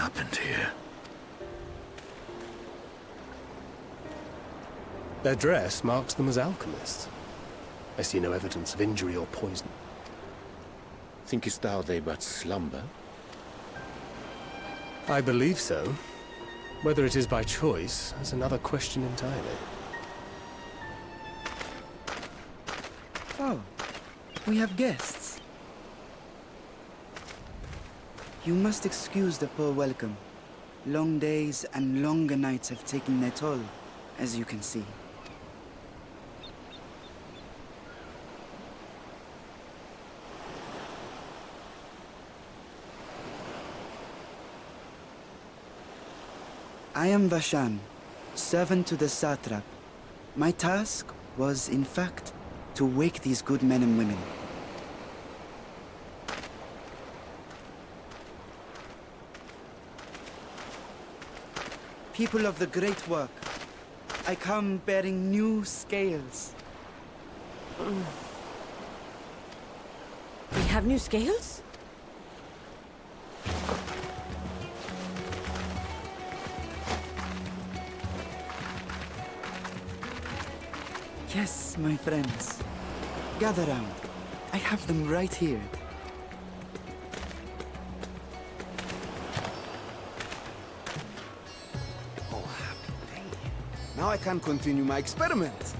happened here? Their dress marks them as alchemists. I see no evidence of injury or poison. Thinkest thou they but slumber? I believe so. Whether it is by choice is another question entirely. Oh, we have guests. You must excuse the poor welcome. Long days and longer nights have taken their toll, as you can see. I am Vashan, servant to the satrap. My task was, in fact, to wake these good men and women. People of the great work, I come bearing new scales. We have new scales? Yes, my friends. Gather round. I have them right here. Oh, happy day. Now I can continue my experiment.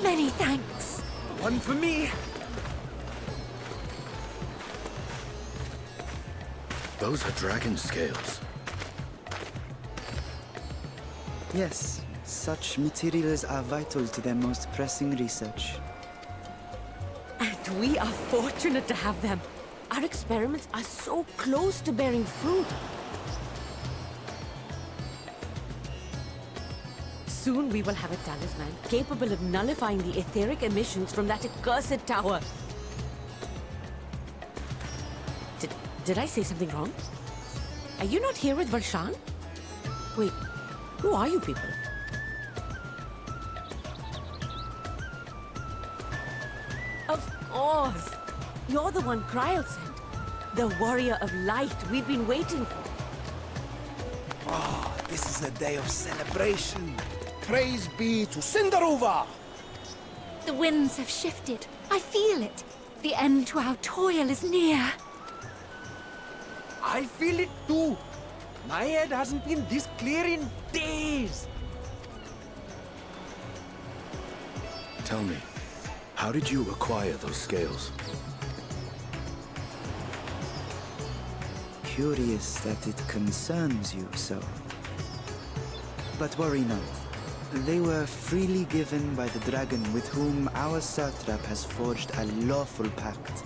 Many thanks. One for me. Those are dragon scales. Yes, such materials are vital to their most pressing research. And we are fortunate to have them. Our experiments are so close to bearing fruit. Soon we will have a talisman capable of nullifying the etheric emissions from that accursed tower. Did I say something wrong? Are you not here with Varshan? Wait, who are you people? Of course! You're the one Kryl sent. The warrior of light we've been waiting for. Oh, this is a day of celebration. Praise be to Cinderova! The winds have shifted. I feel it. The end to our toil is near. I feel it too. My head hasn't been this clear in days. Tell me, how did you acquire those scales? Curious that it concerns you so. But worry not. They were freely given by the dragon with whom our satrap has forged a lawful pact.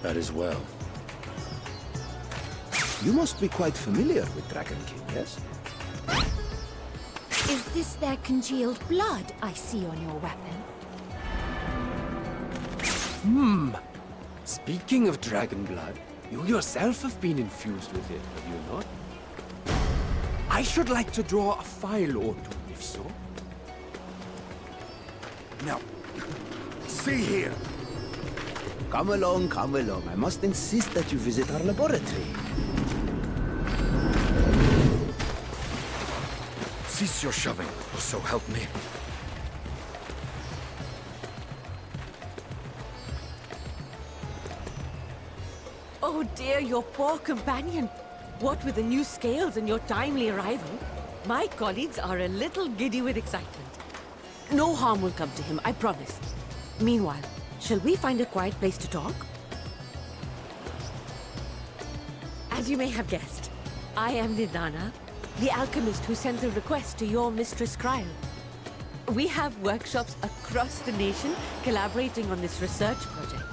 That is well. You must be quite familiar with Dragon King, yes? Is this their congealed blood I see on your weapon? Speaking of dragon blood, you yourself have been infused with it, have you not? I should like to draw a file or two, if so. Now, see here. Come along, come along. I must insist that you visit our laboratory. Cease your shoving, or so help me. Oh dear, your poor companion. What with the new scales and your timely arrival, my colleagues are a little giddy with excitement. No harm will come to him, I promise. Meanwhile, shall we find a quiet place to talk? As you may have guessed, I am Nidana, the alchemist who sent the request to your Mistress Kryl. We have workshops across the nation collaborating on this research project.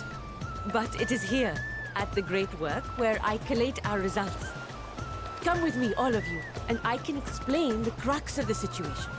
But it is here, at the Great Work, where I collate our results. Come with me, all of you, and I can explain the crux of the situation.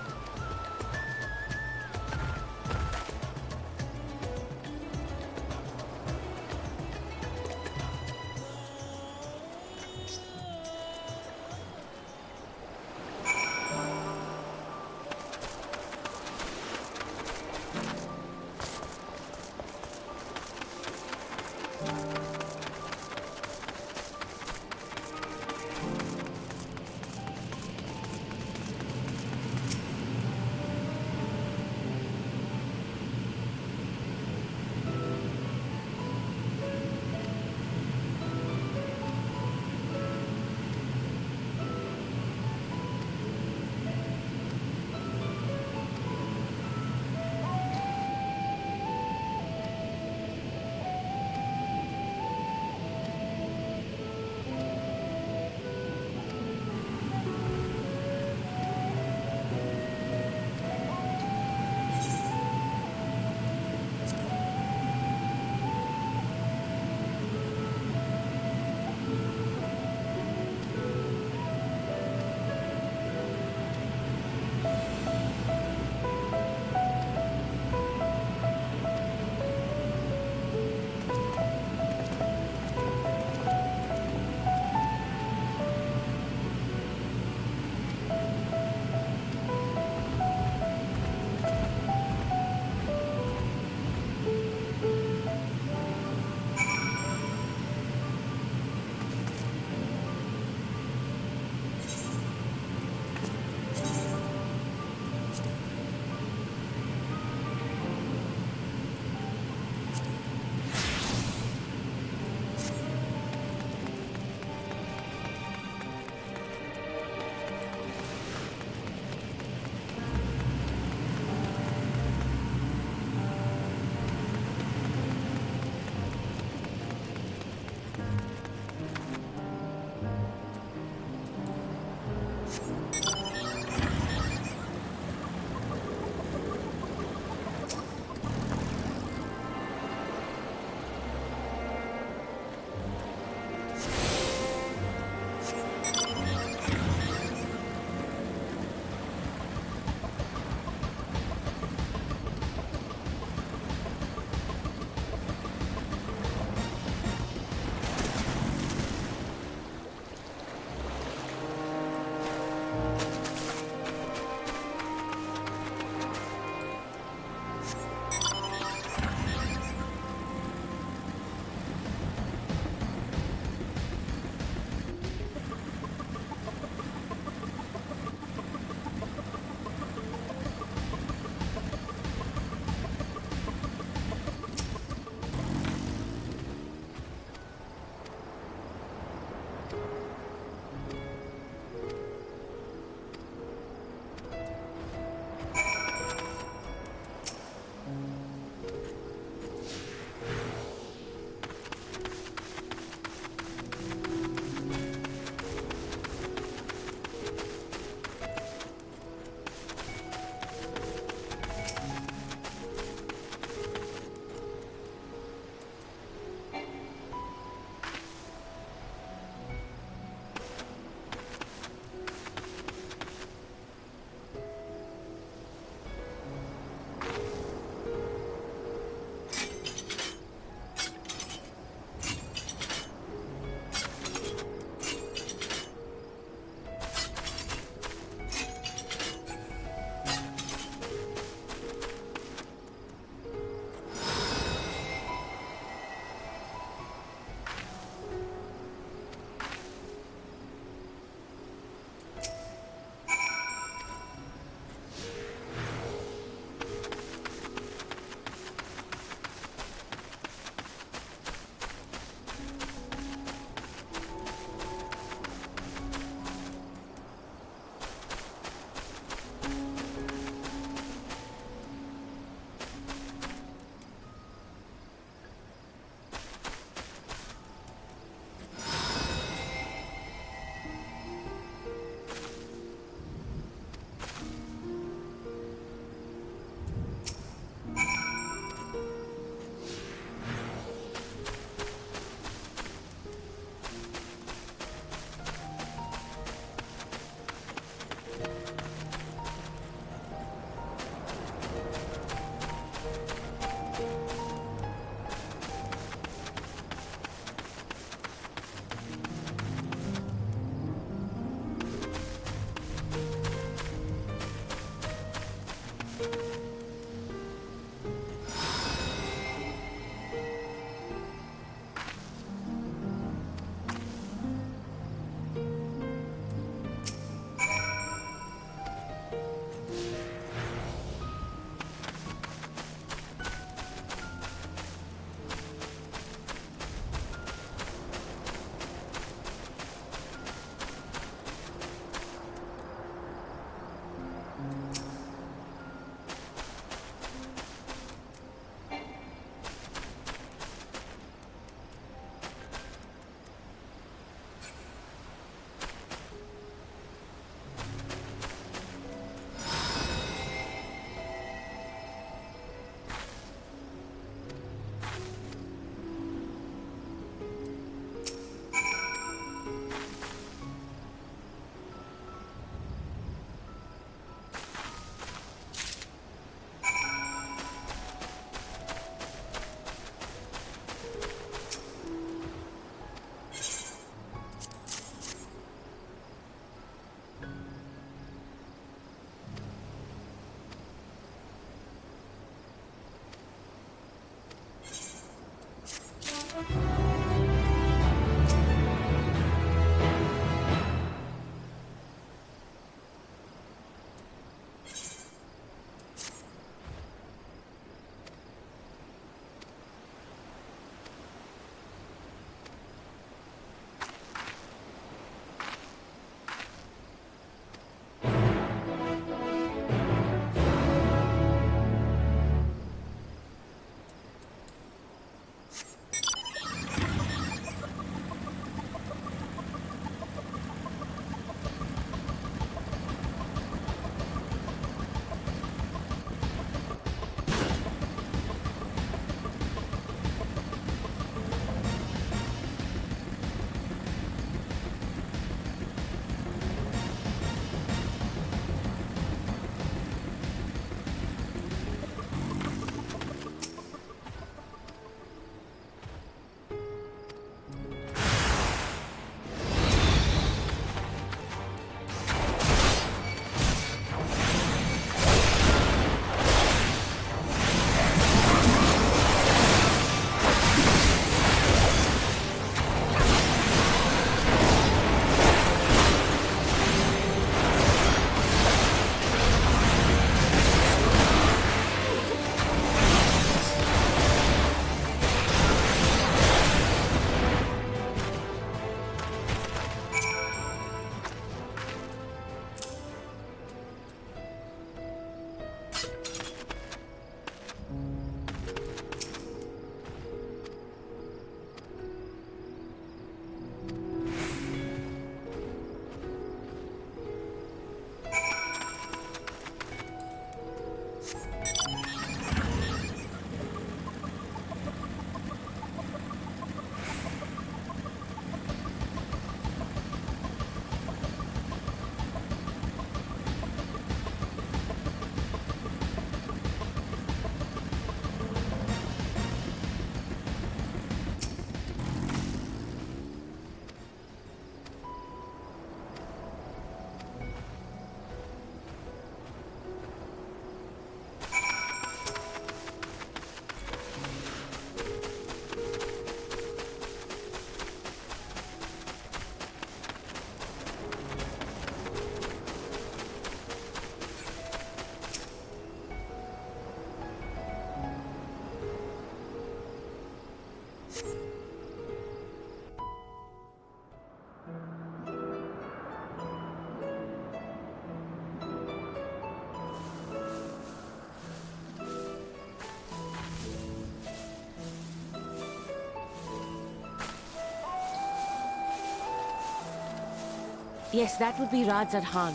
Yes, that would be Radzad Khan.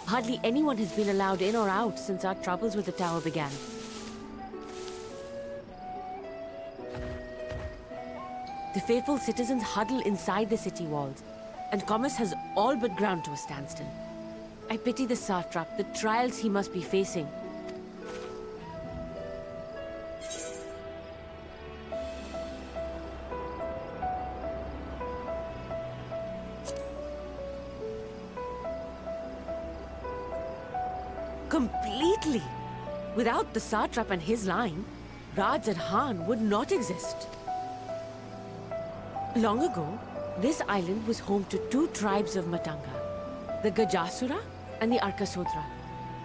Hardly anyone has been allowed in or out since our troubles with the tower began. The faithful citizens huddle inside the city walls, and commerce has all but ground to a standstill. I pity the satrap, the trials he must be facing. Completely! Without the satrap and his line, Radzad Khan would not exist. Long ago, this island was home to two tribes of Matanga, the Gajasura and the Arkasodra.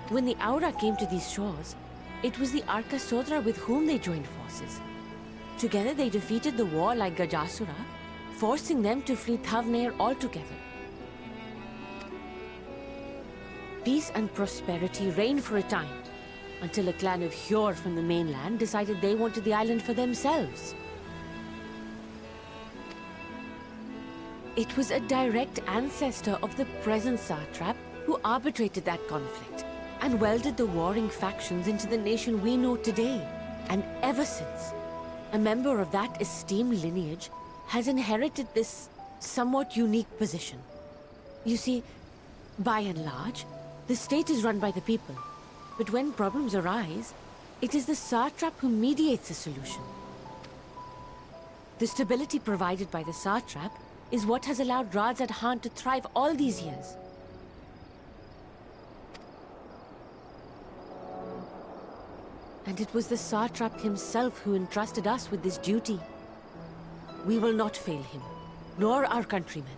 When the Aura came to these shores, it was the Arkasodra with whom they joined forces. Together they defeated the warlike Gajasura, forcing them to flee Thavnair altogether. Peace and prosperity reigned for a time, until a clan of Hjor from the mainland decided they wanted the island for themselves. It was a direct ancestor of the present satrap who arbitrated that conflict and welded the warring factions into the nation we know today. And ever since, a member of that esteemed lineage has inherited this somewhat unique position. You see, by and large, the state is run by the people, but when problems arise, it is the satrap who mediates a solution. The stability provided by the satrap is what has allowed Radzad Khan to thrive all these years. And it was the satrap himself who entrusted us with this duty. We will not fail him, nor our countrymen.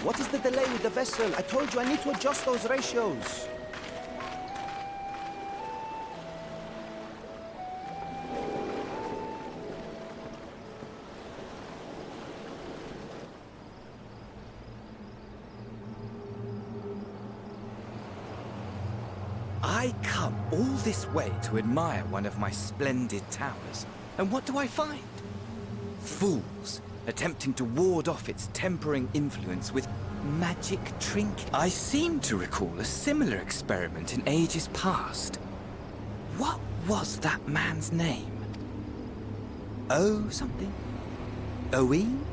What is the delay with the vessel? I told you I need to adjust those ratios. I come all this way to admire one of my splendid towers, and what do I find? Fools attempting to ward off its tempering influence with magic trinkets. I seem to recall a similar experiment in ages past. What was that man's name? Oh something? Owen?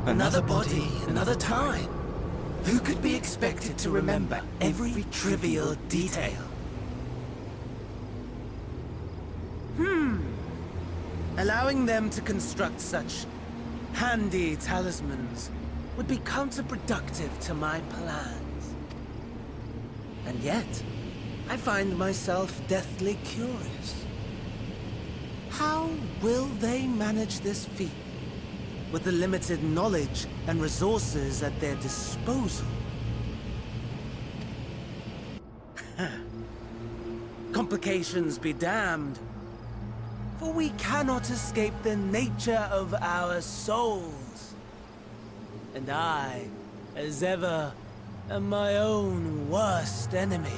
Another body, another time. Who could be expected to remember every trivial detail? Allowing them to construct such handy talismans would be counterproductive to my plans. And yet, I find myself deathly curious. How will they manage this feat with the limited knowledge and resources at their disposal? Complications be damned. For we cannot escape the nature of our souls. And I, as ever, am my own worst enemy.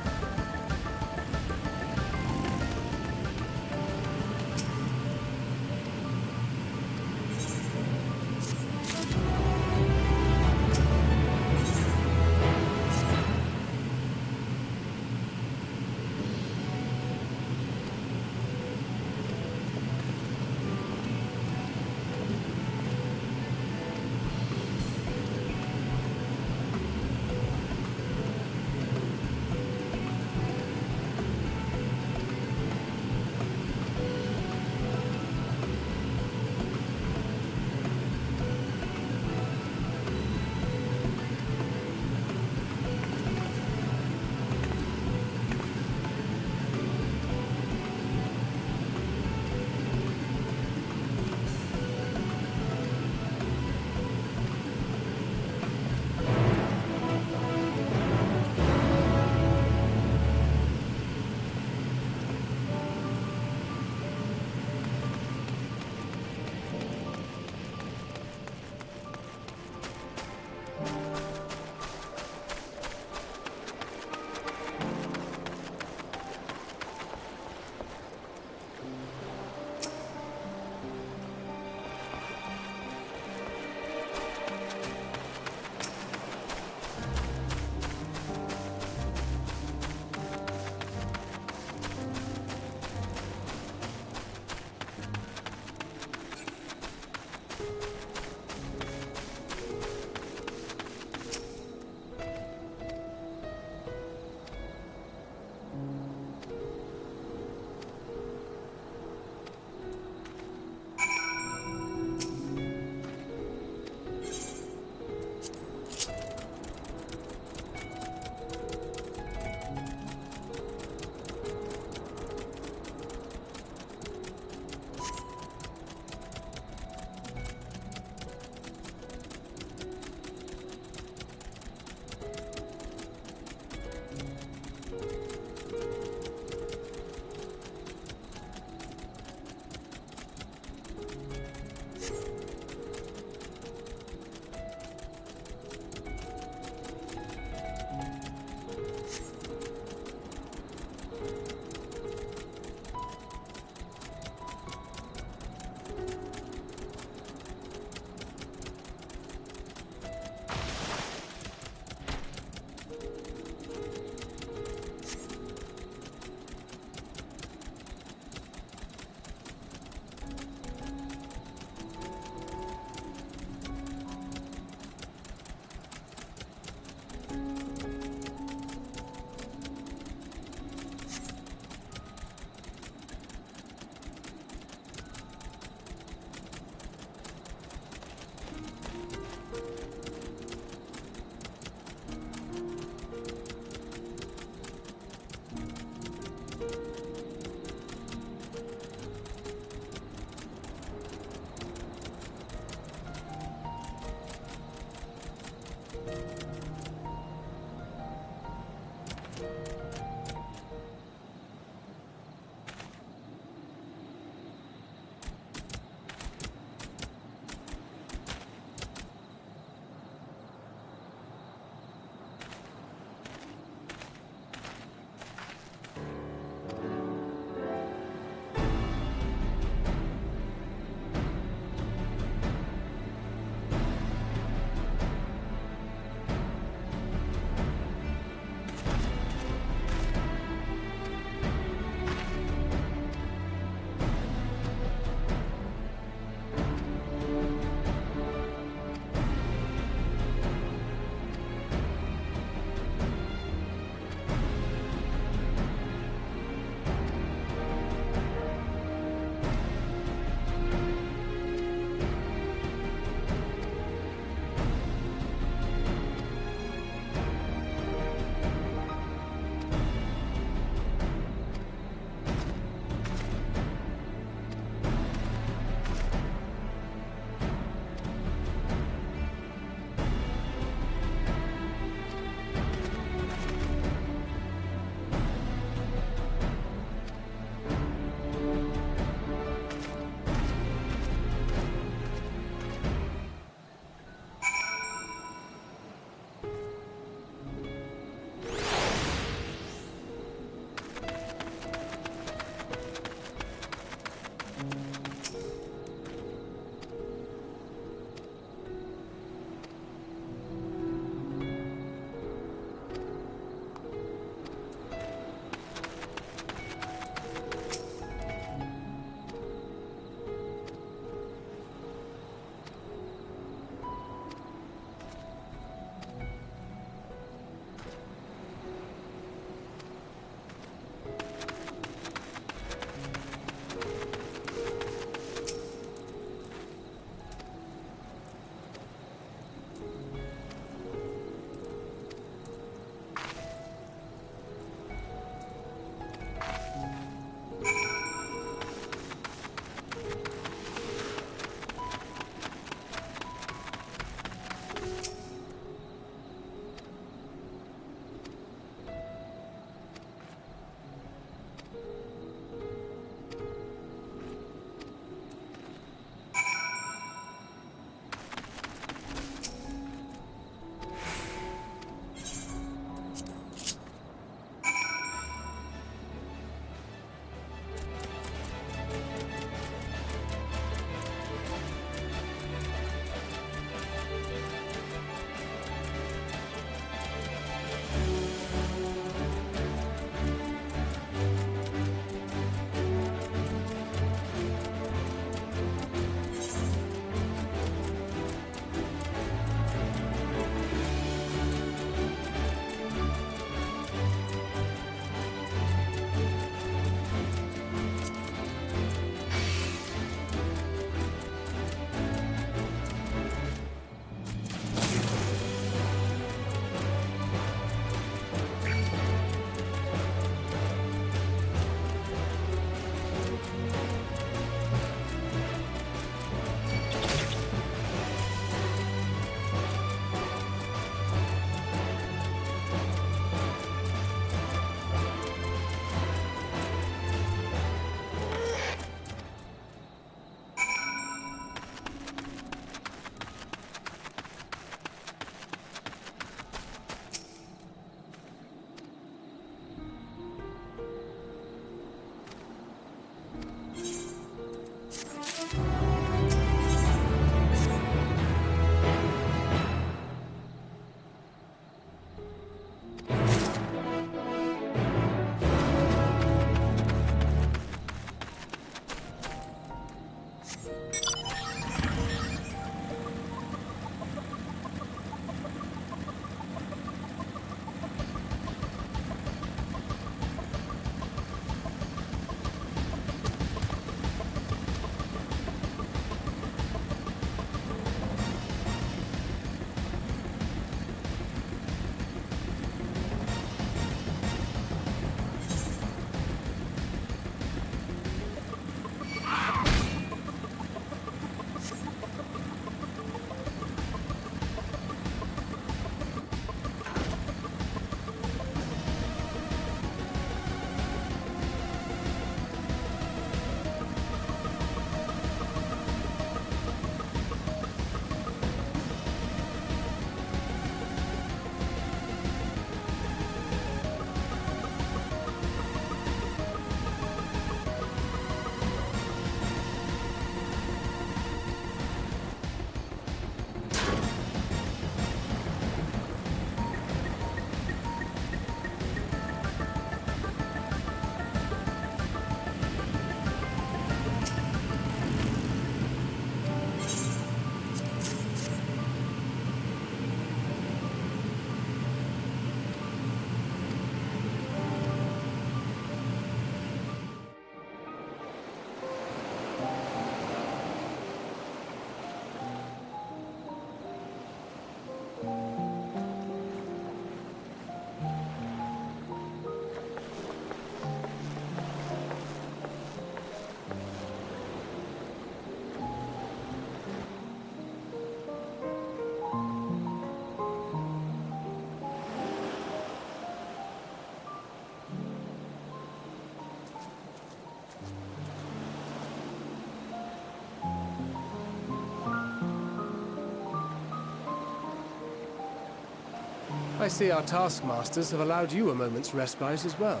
I see our taskmasters have allowed you a moment's respite as well.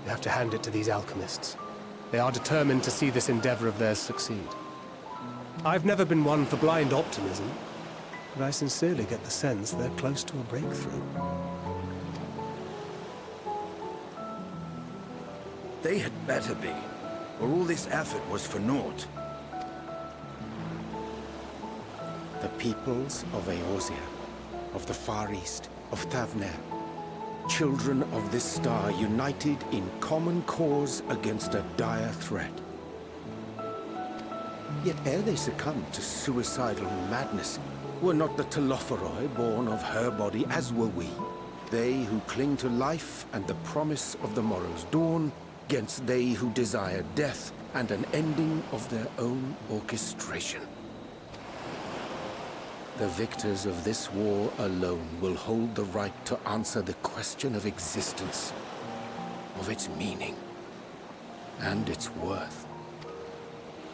You have to hand it to these alchemists. They are determined to see this endeavor of theirs succeed. I've never been one for blind optimism, but I sincerely get the sense they're close to a breakthrough. They had better be, or all this effort was for naught. The peoples of Eorzea, of the Far East, of Thavner, children of this star united in common cause against a dire threat. Yet ere they succumbed to suicidal madness, were not the Telophoroi born of her body as were we? They who cling to life and the promise of the morrow's dawn, against they who desire death and an ending of their own orchestration. The victors of this war alone will hold the right to answer the question of existence, of its meaning, and its worth.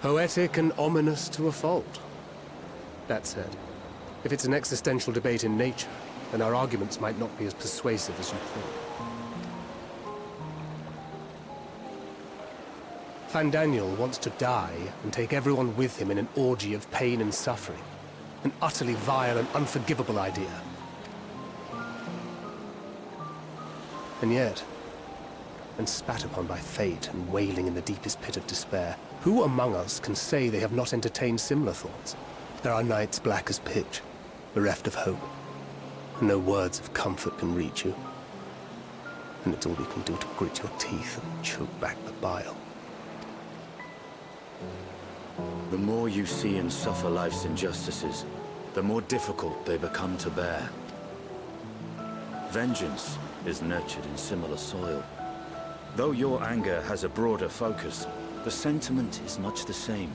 Poetic and ominous to a fault. That said, if it's an existential debate in nature, then our arguments might not be as persuasive as you think. Fandaniel wants to die and take everyone with him in an orgy of pain and suffering. An utterly vile and unforgivable idea. And yet, when spat upon by fate and wailing in the deepest pit of despair, who among us can say they have not entertained similar thoughts? There are nights black as pitch, bereft of hope, and no words of comfort can reach you. And it's all you can do to grit your teeth and choke back the bile. The more you see and suffer life's injustices, the more difficult they become to bear. Vengeance is nurtured in similar soil. Though your anger has a broader focus, the sentiment is much the same.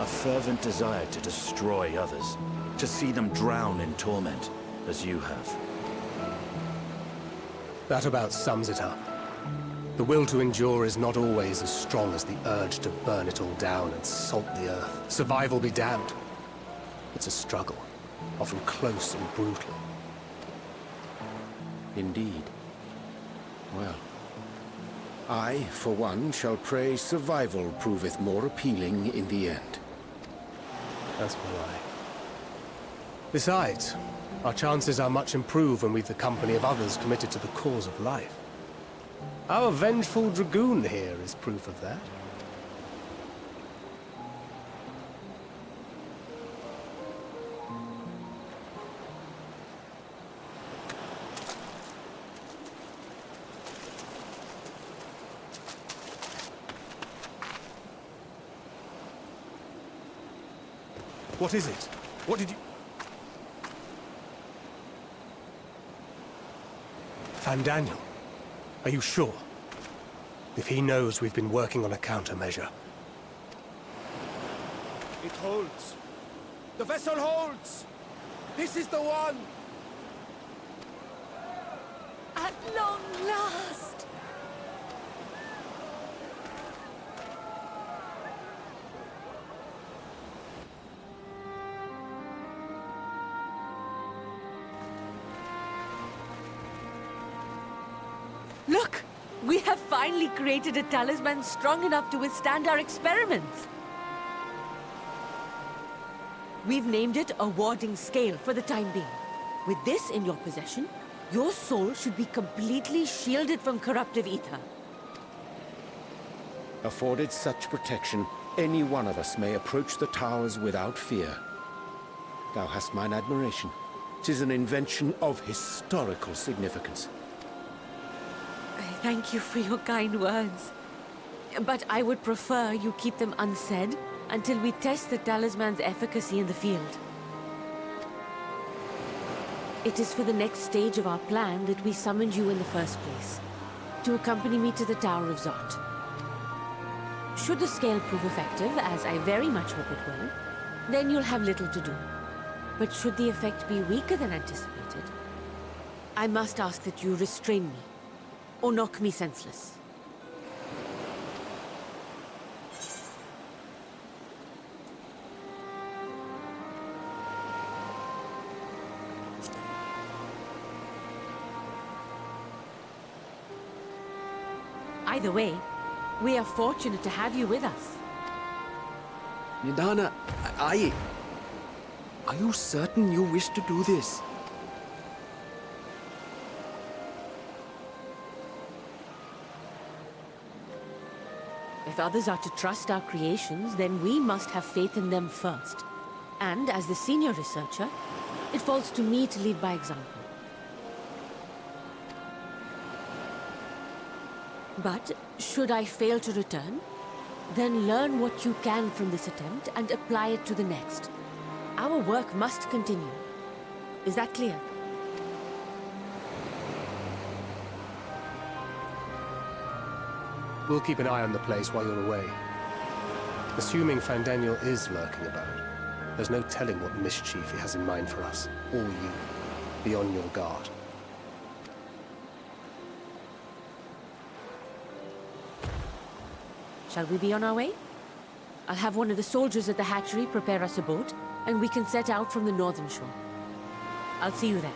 A fervent desire to destroy others, to see them drown in torment, as you have. That about sums it up. The will to endure is not always as strong as the urge to burn it all down and salt the earth. Survival be damned. It's a struggle, often close and brutal. Indeed. Well, I, for one, shall pray survival proveth more appealing in the end. As will I. Besides, our chances are much improved when we've the company of others committed to the cause of life. Our vengeful dragoon here is proof of that. What is it? What did you... Fandaniel, are you sure? If he knows we've been working on a countermeasure. It holds. The vessel holds! This is the one! At long last! Look! We have finally created a talisman strong enough to withstand our experiments. We've named it a warding scale for the time being. With this in your possession, your soul should be completely shielded from corruptive ether. Afforded such protection, any one of us may approach the towers without fear. Thou hast mine admiration. 'Tis an invention of historical significance. Thank you for your kind words. But I would prefer you keep them unsaid until we test the talisman's efficacy in the field. It is for the next stage of our plan that we summoned you in the first place, to accompany me to the Tower of Zot. Should the scale prove effective, as I very much hope it will, then you'll have little to do. But should the effect be weaker than anticipated, I must ask that you restrain me, or knock me senseless. Either way, we are fortunate to have you with us. Nidana, are you certain you wish to do this? If others are to trust our creations, then we must have faith in them first. And as the senior researcher, it falls to me to lead by example. But should I fail to return, then learn what you can from this attempt and apply it to the next. Our work must continue. Is that clear? We'll keep an eye on the place while you're away. Assuming Fandaniel is lurking about, there's no telling what mischief he has in mind for us, or you. Be on your guard. Shall we be on our way? I'll have one of the soldiers at the hatchery prepare us a boat, and we can set out from the northern shore. I'll see you there.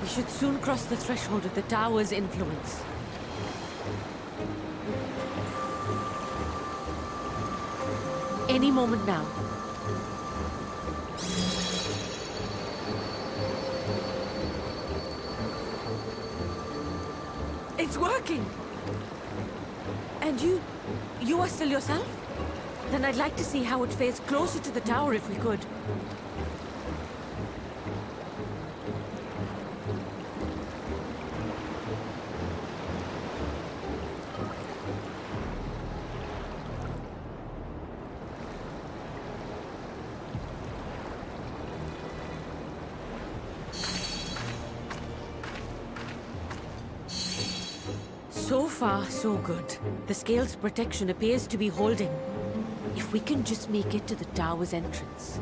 We should soon cross the threshold of the tower's influence. Any moment now. It's working! And you are still yourself? Then I'd like to see how it fares closer to the tower if we could. So far, so good. The scale's protection appears to be holding. If we can just make it to the tower's entrance.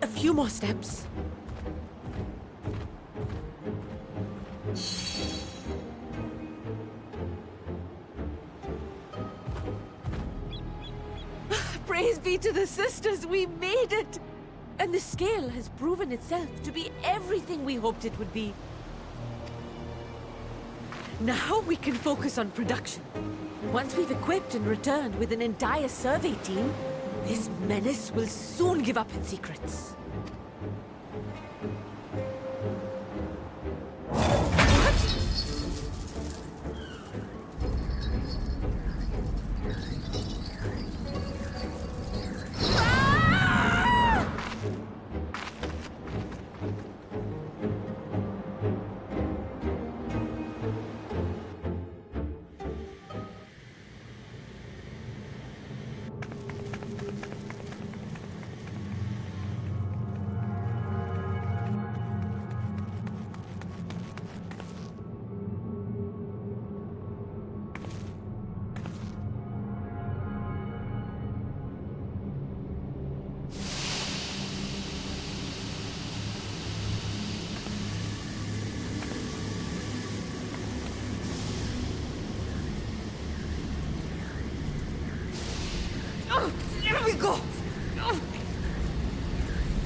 A few more steps. Praise be to the sisters, we made it! And the scale has proven itself to be everything we hoped it would be. Now we can focus on production. Once we've equipped and returned with an entire survey team, this menace will soon give up its secrets.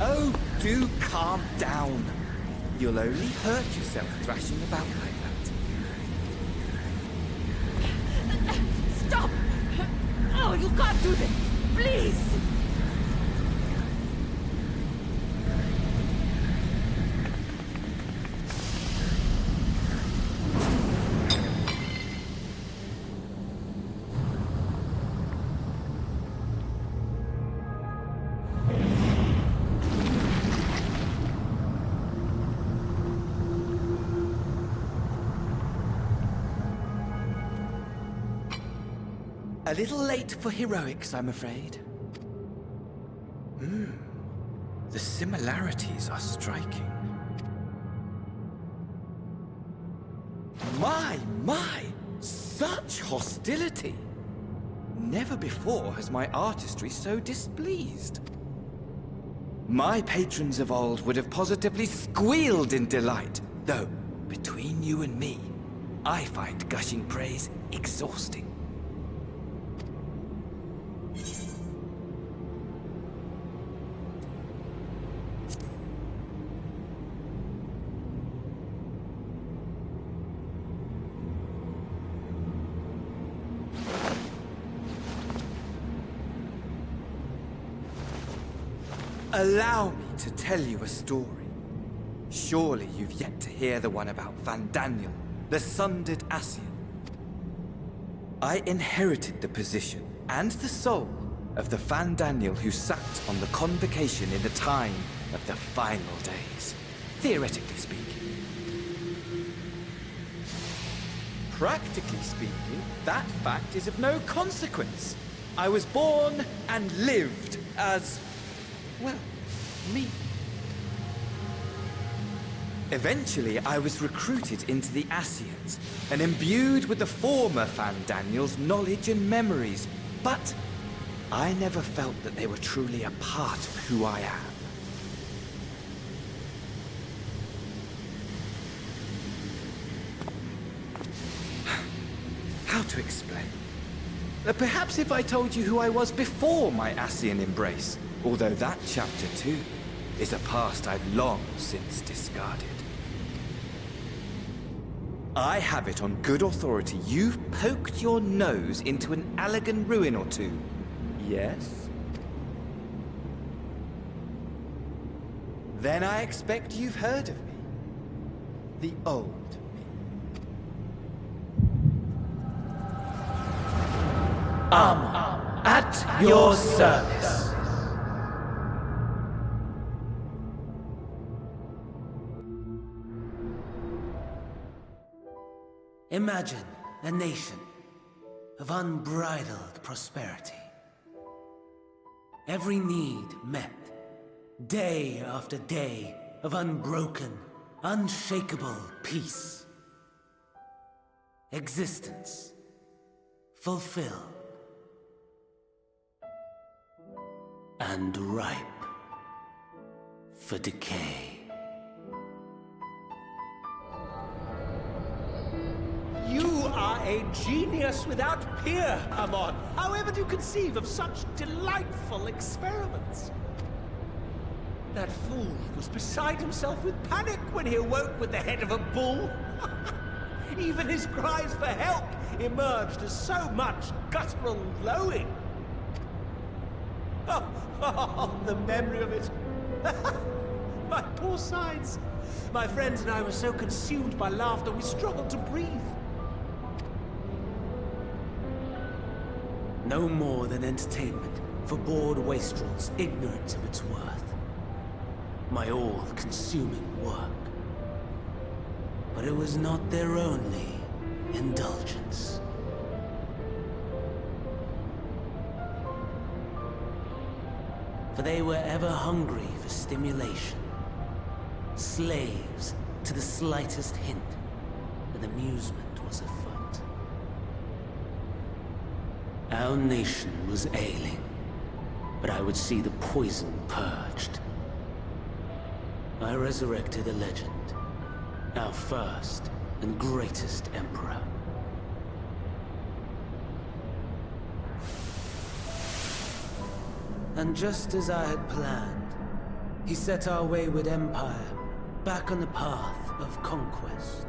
Oh, do calm down. You'll only hurt yourself thrashing about like that. Stop! Oh, you can't do this! Please! A little late for heroics, I'm afraid. The similarities are striking. My! Such hostility! Never before has my artistry so displeased. My patrons of old would have positively squealed in delight, though, between you and me, I find gushing praise exhausting. Allow me to tell you a story. Surely you've yet to hear the one about Van Daniel, the sundered Ascian. I inherited the position and the soul of the Van Daniel who sat on the convocation in the time of the final days, theoretically speaking. Practically speaking, that fact is of no consequence. I was born and lived as, well, me. Eventually, I was recruited into the Ascians and imbued with the former Van Daniel's knowledge and memories, but I never felt that they were truly a part of who I am. How to explain? Perhaps if I told you who I was before my Ascian embrace, although that chapter too is a past I've long since discarded. I have it on good authority you've poked your nose into an Allegan ruin or two. Yes? Then I expect you've heard of me. The old me. At your service. Imagine a nation of unbridled prosperity. Every need met, day after day of unbroken, unshakable peace. Existence fulfilled and ripe for decay. You are a genius without peer, Amon. However do you conceive of such delightful experiments? That fool was beside himself with panic when he awoke with the head of a bull. Even his cries for help emerged as so much guttural lowing. Oh, the memory of it. My poor sides. My friends and I were so consumed by laughter we struggled to breathe. No more than entertainment for bored wastrels ignorant of its worth. My all-consuming work. But it was not their only indulgence. For they were ever hungry for stimulation. Slaves to the slightest hint that amusement was afoot. Our nation was ailing, but I would see the poison purged. I resurrected a legend, our first and greatest emperor. And just as I had planned, He set our wayward empire back on the path of conquest.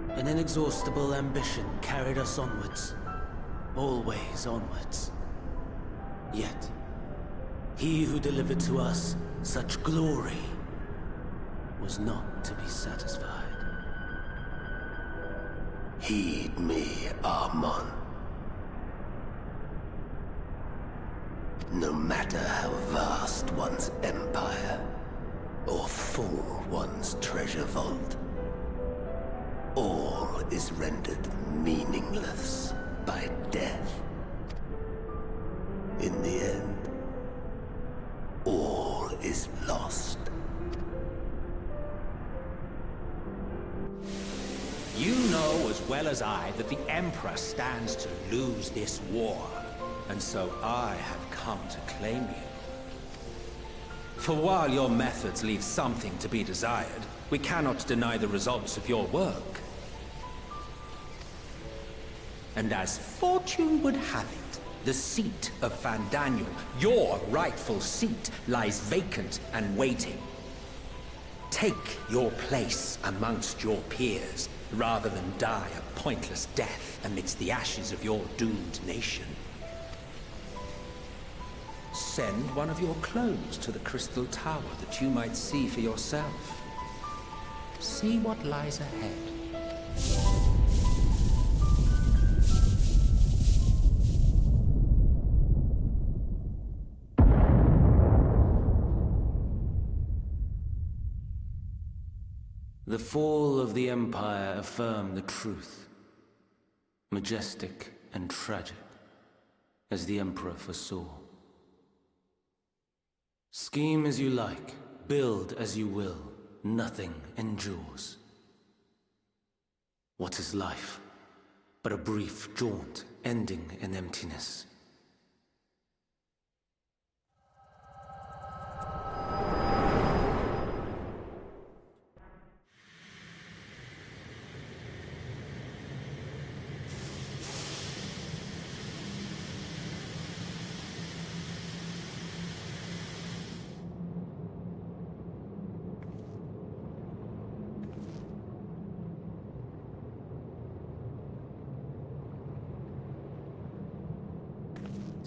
An inexhaustible ambition carried us onwards, always onwards. Yet, he who delivered to us such glory was not to be satisfied. Heed me, Amon. No matter how vast one's empire, or full one's treasure vault, all is rendered meaningless by death. In the end, all is lost. You know as well as I that the Emperor stands to lose this war, and so I have come to claim you. For while your methods leave something to be desired, we cannot deny the results of your work. And as fortune would have it, the seat of Van Daniel, your rightful seat, lies vacant and waiting. Take your place amongst your peers, rather than die a pointless death amidst the ashes of your doomed nation. Send one of your clones to the Crystal Tower that you might see for yourself. See what lies ahead. The fall of the Empire affirmed the truth. Majestic and tragic, as the Emperor foresaw. Scheme as you like, build as you will, nothing endures. What is life but a brief jaunt ending in emptiness?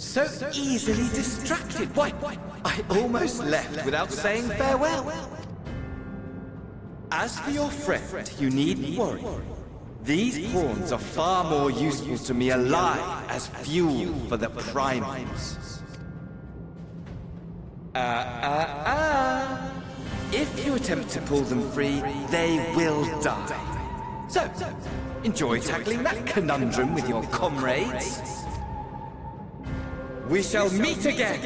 So easily distracted. Why, I almost left without saying farewell. As for your friend, you needn't worry. These pawns are far more useful to me alive as fuel for the primals. If you attempt to pull them free, they will die. So, enjoy tackling that conundrum with your comrades. We shall meet again!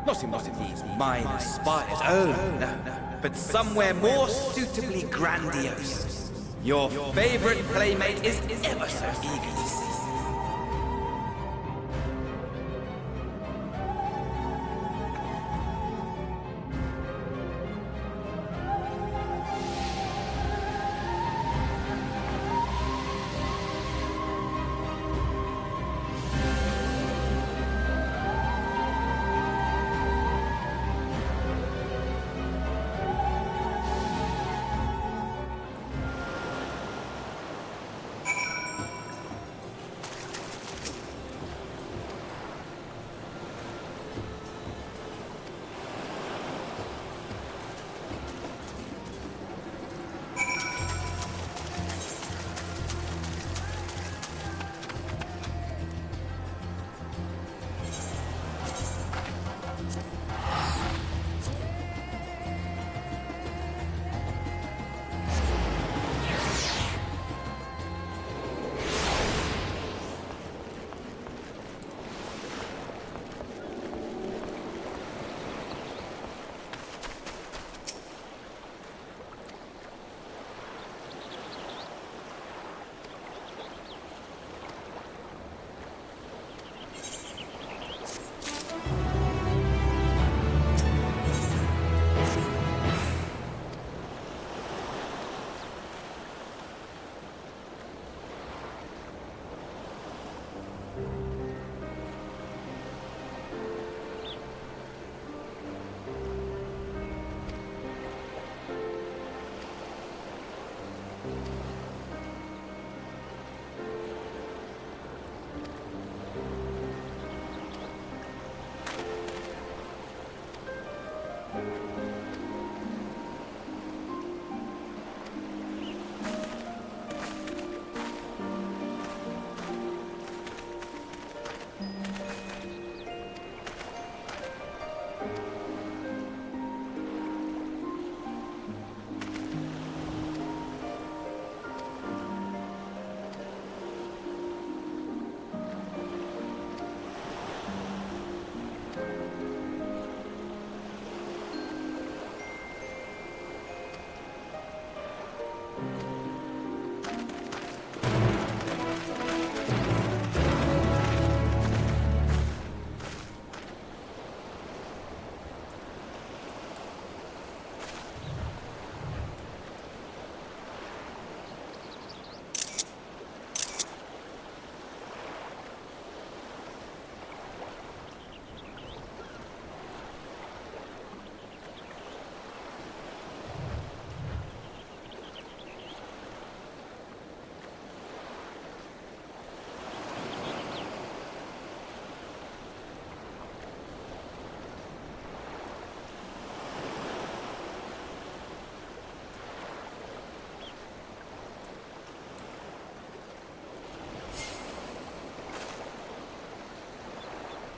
Not in one of these minor spires, oh no, but somewhere more suitably grandiose. Your favorite playmate is ever so eager to see.